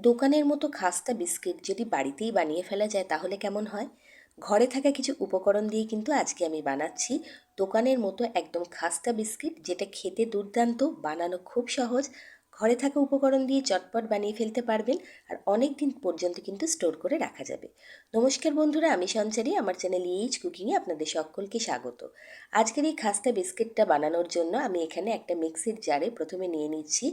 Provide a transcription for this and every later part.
দোকানের মতো খাস্তা বিস্কিট যদি বাড়িতেই বানিয়ে ফেলা যায় তাহলে কেমন হয়? ঘরে থাকা কিছু উপকরণ দিয়ে কিন্তু আজকে আমি বানাচ্ছি দোকানের মতো একদম খাস্তা বিস্কিট, যেটা খেতে দুর্দান্ত, বানানো খুব সহজ। ঘরে থাকা উপকরণ দিয়ে চটপট বানিয়ে ফেলতে পারবেন আর অনেক দিন পর্যন্ত কিন্তু স্টোর করে রাখা যাবে। নমস্কার বন্ধুরা, আমি সঞ্চারী, আমার চ্যানেল ইএইচ কুকিংয়ে আপনাদের সকলকে স্বাগত। আজকের এই খাস্তা বিস্কিটটা বানানোর জন্য আমি এখানে একটা মিক্সির জারে প্রথমে নিয়ে নিচ্ছি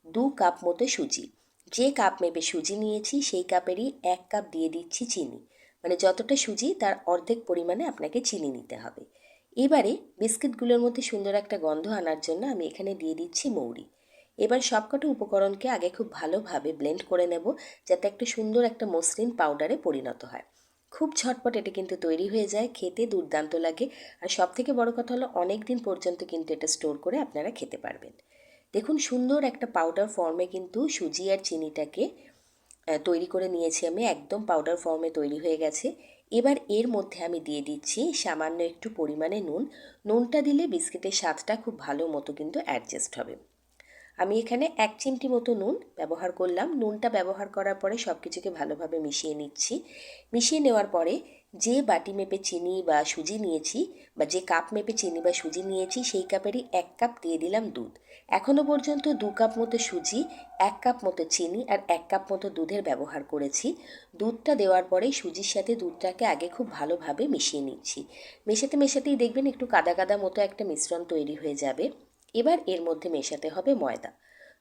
2 কাপ মতো সুজি। যে কাপ মেপে সুজি নিয়েছি সেই কাপেরই 1 কাপ দিয়ে দিচ্ছি চিনি। মানে যতটা সুজি তার অর্ধেক পরিমাণে আপনাকে চিনি নিতে হবে। এবারে বিস্কিটগুলোর মধ্যে সুন্দর একটা গন্ধ আনার জন্য আমি এখানে দিয়ে দিচ্ছি মৌরি। এবার সবকটা উপকরণকে আগে খুব ভালোভাবে ব্লেন্ড করে নেব, যাতে একটা সুন্দর একটা মসৃণ পাউডারে পরিণত হয়। খুব ঝটপট এটা কিন্তু তৈরি হয়ে যায়, খেতে দুর্দান্ত লাগে। আর সবথেকে বড় কথা হলো অনেক দিন পর্যন্ত কিন্তু এটা স্টোর করে আপনারা খেতে পারবেন। দেখুন, সুন্দর একটা পাউডার ফর্মে কিন্তু সুজি আর চিনিটাকে তৈরি করে নিয়েছি আমি, একদম পাউডার ফর্মে তৈরি হয়ে গেছে। এবার এর মধ্যে আমি দিয়ে দিচ্ছি সামান্য একটু পরিমাণে নুন। নুনটা দিলে বিস্কিটের স্বাদটা খুব ভালো মতো কিন্তু অ্যাডজাস্ট হবে। আমি এখানে 1 চিমটি মতো নুন ব্যবহার করলাম। নুনটা ব্যবহার করার পরে সব কিছুকে ভালোভাবে মিশিয়ে নিচ্ছি। মিশিয়ে নেওয়ার পরে যে বাটি মেপে চিনি বা সুজি নিয়েছি, বা যে কাপ মেপে চিনি বা সুজি নিয়েছি সেই কাপেরই 1 কাপ দিয়ে দিলাম দুধ। এখনও পর্যন্ত 2 কাপ মতো সুজি, 1 কাপ মতো চিনি আর 1 কাপ মতো দুধের ব্যবহার করেছি। দুধটা দেওয়ার পরে সুজির সাথে দুধটাকে আগে খুব ভালোভাবে মিশিয়ে নিচ্ছি। মেশাতে মেশাতেই দেখবেন একটু কাদা কাদা মতো একটা মিশ্রণ তৈরি হয়ে যাবে। এবার এর মধ্যে মেশাতে হবে ময়দা।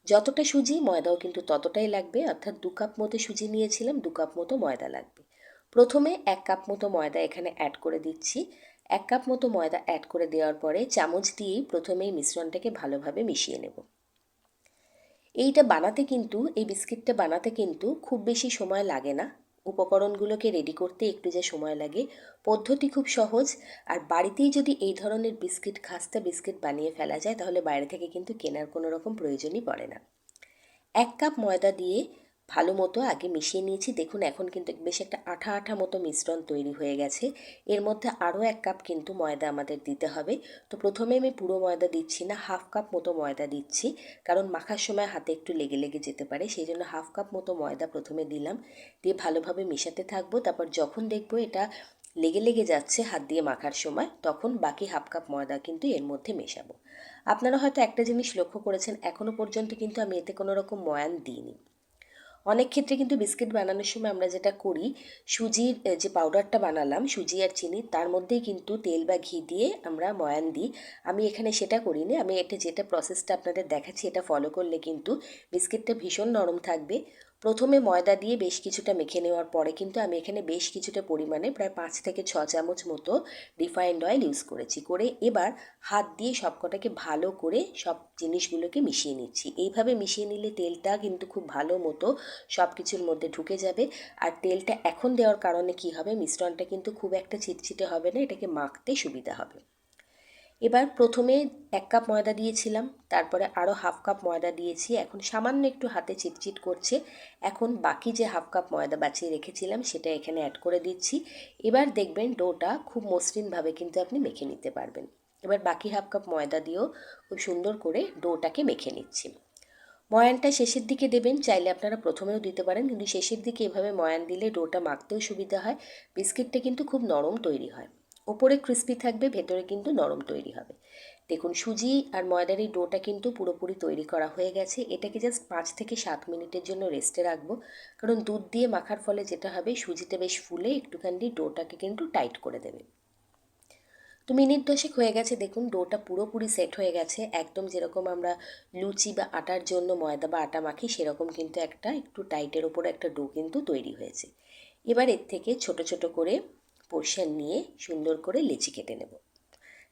যতটা সুজি, ময়দাও কিন্তু ততটাই লাগবে, অর্থাৎ 2 কাপ মতো সুজি নিয়েছিলাম, 2 কাপ মতো ময়দা লাগবে। প্রথমে 1 কাপ মতো ময়দা এখানে অ্যাড করে দিচ্ছি। 1 কাপ মতো ময়দা অ্যাড করে দেওয়ার পরে চামচ দিয়েই প্রথমেই মিশ্রণটাকে ভালোভাবে মিশিয়ে নেব। এই বিস্কিটটা বানাতে কিন্তু খুব বেশি সময় লাগে না। উপকরণগুলোকে রেডি করতে একটু যে সময় লাগে, পদ্ধতি খুব সহজ। আর বাড়িতেই যদি এই ধরনের বিস্কিট, খাস্তা বিস্কিট বানিয়ে ফেলা যায়, তাহলে বাইরে থেকে কিন্তু কেনার কোনো রকম প্রয়োজনই পড়ে না। 1 কাপ ময়দা দিয়ে ভালো মতো আগে মিশিয়ে নিয়েছি। দেখুন, এখন কিন্তু বেশ একটা আঠা আঠা মতো মিশ্রণ তৈরি হয়ে গেছে। এর মধ্যে আরও 1 কাপ কিন্তু ময়দা আমাদের দিতে হবে। তো প্রথমে আমি পুরো ময়দা দিচ্ছি না, 1/2 কাপ মতো ময়দা দিচ্ছি, কারণ মাখার সময় হাতে একটু লেগে লেগে যেতে পারে। সেই জন্য 1/2 কাপ মতো ময়দা প্রথমে দিলাম, দিয়ে ভালোভাবে মেশাতে থাকবো। তারপর যখন দেখবো এটা লেগে লেগে যাচ্ছে হাত দিয়ে মাখার সময়, তখন বাকি 1/2 কাপ ময়দা কিন্তু এর মধ্যে মেশাবো। আপনারা হয়তো একটা জিনিস লক্ষ্য করেছেন, এখনও পর্যন্ত কিন্তু আমি এতে কোনো রকম ময়ান দিইনি। অনেক ক্ষেত্রে কিন্তু বিস্কিট বানানোর সময় আমরা যেটা করি, সুজির যে পাউডারটা বানালাম সুজি আর চিনি, তার মধ্যেই কিন্তু তেল বা ঘি দিয়ে আমরা ময়ান দিই। আমি এখানে সেটা করিনি। আমি যেটা প্রসেসটা আপনাদের দেখাচ্ছি, এটা ফলো করলে কিন্তু বিস্কিটটা ভীষণ নরম থাকবে। প্রথমে ময়দা দিয়ে বেশ কিছুটা মেখে নেওয়ার পরে কিন্তু আমি এখানে বেশ কিছুটা পরিমাণে প্রায় 5 থেকে 6 চামচ মতো রিফাইন্ড অয়েল ইউজ করেছি। এবার হাত দিয়ে সবকটাকে ভালো করে সব জিনিসগুলোকে মিশিয়ে নিচ্ছি। এইভাবে মিশিয়ে নিলে তেলটা কিন্তু খুব ভালো মতো সব কিছুর মধ্যে ঢুকে যাবে। আর তেলটা এখন দেওয়ার কারণে কি হবে, মিশ্রণটা কিন্তু খুব একটা চিটচিটে হবে না, এটাকে মাখতে সুবিধা হবে। এবার প্রথমে 1 কাপ ময়দা দিয়েছিলাম, তারপরে আরও 1/2 কাপ ময়দা দিয়েছি। এখন সামান্য একটু হাতে চিটচিট করছে। এখন বাকি যে 1/2 কাপ ময়দা বাঁচিয়ে রেখেছিলাম সেটা এখানে অ্যাড করে দিচ্ছি। এবার দেখবেন ডোটা খুব মসৃণভাবে কিন্তু আপনি মেখে নিতে পারবেন। এবার বাকি 1/2 কাপ ময়দা দিয়েও খুব সুন্দর করে ডোটাকে মেখে নিচ্ছি। ময়ানটা শেষের দিকে দেবেন, চাইলে আপনারা প্রথমেও দিতে পারেন, কিন্তু শেষের দিকে এভাবে ময়ান দিলে ডোটা মাখতেও সুবিধা হয়। বিস্কিটটা কিন্তু খুব নরম তৈরি হয়, ওপরে ক্রিস্পি থাকবে, ভেতরে কিন্তু নরম তৈরি হবে। দেখুন, সুজি আর ময়দার এই ডোটা কিন্তু পুরোপুরি তৈরি করা হয়ে গেছে। এটাকে জাস্ট 5 থেকে 7 মিনিটের জন্য রেস্টে রাখবো, কারণ দুধ দিয়ে মাখার ফলে যেটা হবে, সুজিটা বেশ ফুলে একটুখানি ডোটাকে কিন্তু টাইট করে দেবে। তো মিনিট 10 হয়ে গেছে, দেখুন ডোটা পুরোপুরি সেট হয়ে গেছে, একদম যেরকম আমরা লুচি বা আটার জন্য ময়দা বা আটা মাখি সেরকম কিন্তু একটা একটু টাইটের ওপরে একটা ডো কিন্তু তৈরি হয়েছে। এবার এর থেকে ছোট ছোট করে পোর্শন নিয়ে সুন্দর করে লেচি কেটে নেব।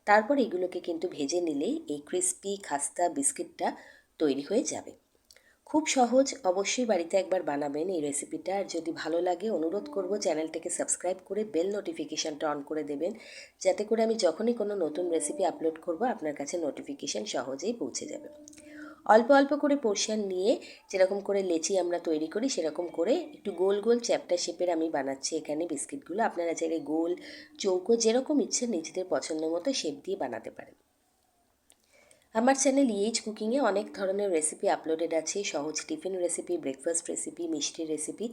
তারপর এগুলোকে কিন্তু ভেজে নিলেই এই ক্রিস্পি খাস্তা বিস্কিটটা তৈরি হয়ে যাবে। খুব সহজ, অবশ্যই বাড়িতে একবার বানাবেন এই রেসিপিটা। আর যদি ভালো লাগে, অনুরোধ করব চ্যানেলটাকে সাবস্ক্রাইব করে বেল নোটিফিকেশানটা অন করে দেবেন, যাতে করে আমি যখনই কোনো নতুন রেসিপি আপলোড করব আপনার কাছে নোটিফিকেশান সহজেই পৌঁছে যাবে। অল্প অল্প করে পোর্শন নিয়ে যেরকম করে লেচি আমরা তৈরি করি সেরকম করে একটু গোল গোল চ্যাপ্টা শেপের আমি বানাচ্ছি এখানে বিস্কিটগুলো। আপনারা চাইলে গোল, চৌকো, যেরকম ইচ্ছে নিজেদের পছন্দ মতো শেপ দিয়ে বানাতে পারেন। আমার চ্যানেল কুকিংয়ে অনেক ধরনের রেসিপি আপলোডেড আছে, সহজ টিফিন রেসিপি, ব্রেকফাস্ট রেসিপি, মিষ্টির রেসিপি।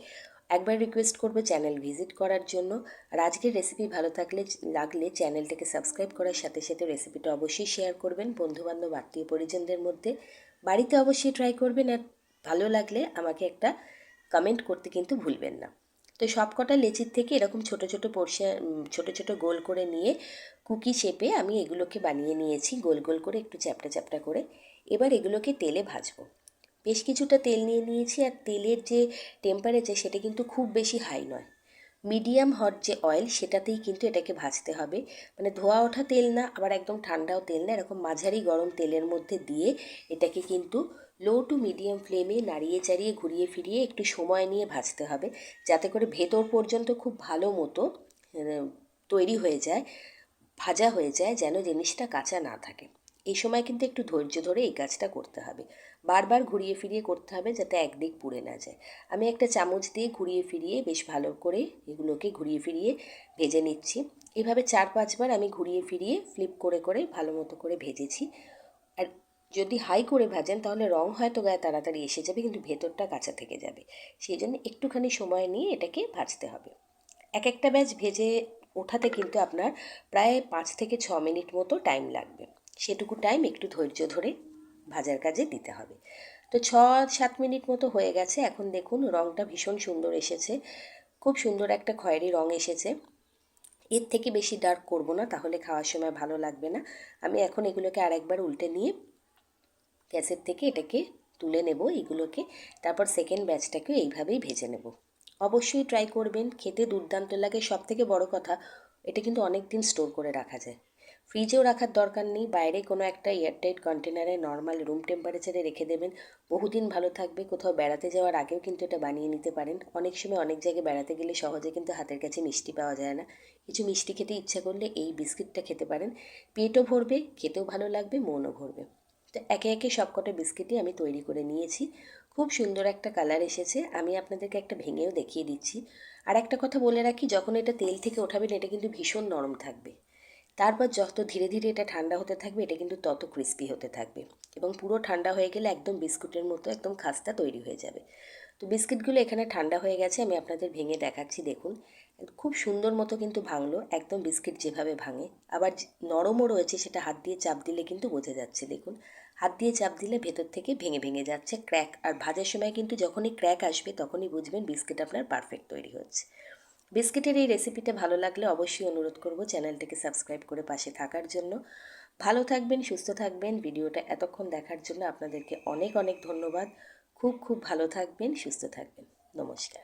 একবার রিকোয়েস্ট করবো চ্যানেল ভিজিট করার জন্য। আর আজকের রেসিপি ভালো লাগলে চ্যানেলটাকে সাবস্ক্রাইব করার সাথে সাথে রেসিপিটা অবশ্যই শেয়ার করবেন বন্ধুবান্ধব আত্মীয় পরিজনদের মধ্যে। বাড়িতে অবশ্যই ট্রাই করবেন, আর ভালো লাগলে আমাকে একটা কমেন্ট করতে কিন্তু ভুলবেন না। তো সব কটা লেচির থেকে এরকম ছোট ছোট ছোট ছোট গোল করে নিয়ে কুকি শেপে আমি এগুলোকে বানিয়ে নিয়েছি, গোল গোল করে একটু চ্যাপটা চ্যাপটা করে। এবার এগুলোকে তেলে ভাজবো। বেশ কিছুটা তেল নিয়ে নিয়েছি, আর তেলের যে টেম্পারেচার সেটা কিন্তু খুব বেশি হাই নয়, মিডিয়াম হট যে অয়েল সেটাতেই কিন্তু এটাকে ভাজতে হবে। মানে ধোয়া ওঠা তেল না, আবার একদম ঠান্ডাও তেল না, এরকম মাঝারি গরম তেলের মধ্যে দিয়ে এটাকে কিন্তু লো টু মিডিয়াম ফ্লেমে নাড়িয়ে চাড়িয়ে ঘুরিয়ে ফিরিয়ে একটু সময় নিয়ে ভাজতে হবে, যাতে করে ভেতর পর্যন্ত খুব ভালো মতো তৈরি হয়ে যায়, ভাজা হয়ে যায়, যেন জিনিসটা কাঁচা না থাকে। এই সময় কিন্তু একটু ধৈর্য ধরে এই কাজটা করতে হবে, বারবার ঘুরিয়ে ফিরিয়ে করতে হবে যাতে একদিক পুড়ে না যায়। আমি একটা চামচ দিয়ে ঘুরিয়ে ফিরিয়ে বেশ ভালো করে এগুলোকে ঘুরিয়ে ফিরিয়ে ভেজে নিচ্ছি। এভাবে 4-5 বার আমি ঘুরিয়ে ফিরিয়ে ফ্লিপ করে করে ভালো মতো করে ভেজেছি। আর যদি হাই করে ভাজেন তাহলে রং হয়তো গায়ে তাড়াতাড়ি এসে যাবে, কিন্তু ভেতরটা কাঁচা থেকে যাবে। সেই জন্য একটুখানি সময় নিয়ে এটাকে ভাজতে হবে। এক একটা ব্যাচ ভেজে ওঠাতে কিন্তু আপনার প্রায় 5 থেকে 6 মিনিট মতো টাইম লাগবে। সেটুকু টাইম একটু ধৈর্য ধরে ভাজার কাজে দিতে হবে। তো 6-7 মিনিট মতো হয়ে গেছে। এখন দেখুন রঙটা ভীষণ সুন্দর এসেছে, খুব সুন্দর একটা খয়েরি রঙ এসেছে। এর থেকে বেশি ডার্ক করব না, তাহলে খাওয়ার সময় ভালো লাগবে না। আমি এখন এগুলোকে আরেকবার উল্টে নিয়ে গ্যাসের থেকে এটাকে তুলে নেব এগুলোকে। তারপর সেকেন্ড ব্যাচটাকেও এইভাবেই ভেজে নেব। অবশ্যই ট্রাই করবেন, খেতে দুর্দান্ত লাগে। সবথেকে বড় কথা, এটা কিন্তু অনেক দিন স্টোর করে রাখা যায়, ফ্রিজেও রাখার দরকার নেই। বাইরে কোনো একটা এয়ারটাইট কন্টেনারে নর্মাল রুম টেম্পারেচারে রেখে দেবেন, বহুদিন ভালো থাকবে। কোথাও বেড়াতে যাওয়ার আগেও কিন্তু এটা বানিয়ে নিতে পারেন। অনেক সময় অনেক জায়গায় বেড়াতে গেলে সহজে কিন্তু হাতের কাছে মিষ্টি পাওয়া যায় না, কিছু মিষ্টি খেতে ইচ্ছা করলে এই বিস্কিটটা খেতে পারেন। পেটও ভরবে, খেতেও ভালো লাগবে, মনও ভরবে। তো একে একে সবকটা বিস্কিটই আমি তৈরি করে নিয়েছি। খুব সুন্দর একটা কালার এসেছে। আমি আপনাদেরকে একটা ভেঙেও দেখিয়ে দিচ্ছি। আর একটা কথা বলে রাখি, যখন এটা তেল থেকে ওঠাবেন এটা কিন্তু ভীষণ নরম থাকবে। তারপর যত ধীরে ধীরে এটা ঠান্ডা হতে থাকবে এটা কিন্তু তত ক্রিস্পি হতে থাকবে, এবং পুরো ঠান্ডা হয়ে গেলে একদম বিস্কুটের মতো একদম খাস্তা তৈরি হয়ে যাবে। তো বিস্কিটগুলো এখানে ঠান্ডা হয়ে গেছে, আমি আপনাদের ভেঙে দেখাচ্ছি। দেখুন খুব সুন্দর মতো কিন্তু ভাঙলো, একদম বিস্কিট যেভাবে ভাঙে। আবার নরমও রয়েছে, সেটা হাত দিয়ে চাপ দিলে কিন্তু বোঝা যাচ্ছে। দেখুন হাত দিয়ে চাপ দিলে ভেতর থেকে ভেঙে ভেঙে যাচ্ছে ক্র্যাক। আর ভাজার সময় কিন্তু যখনই ক্র্যাক আসবে তখনই বুঝবেন বিস্কিট আপনার পারফেক্ট তৈরি হচ্ছে। বিস্কিটের এই রেসিপিটা ভালো লাগলে অবশ্যই অনুরোধ করব চ্যানেলটিকে সাবস্ক্রাইব করে পাশে থাকার জন্য। ভালো থাকবেন, সুস্থ থাকবেন। ভিডিওটা এতক্ষণ দেখার জন্য আপনাদেরকে অনেক অনেক ধন্যবাদ। খুব খুব ভালো থাকবেন, সুস্থ থাকবেন। নমস্কার।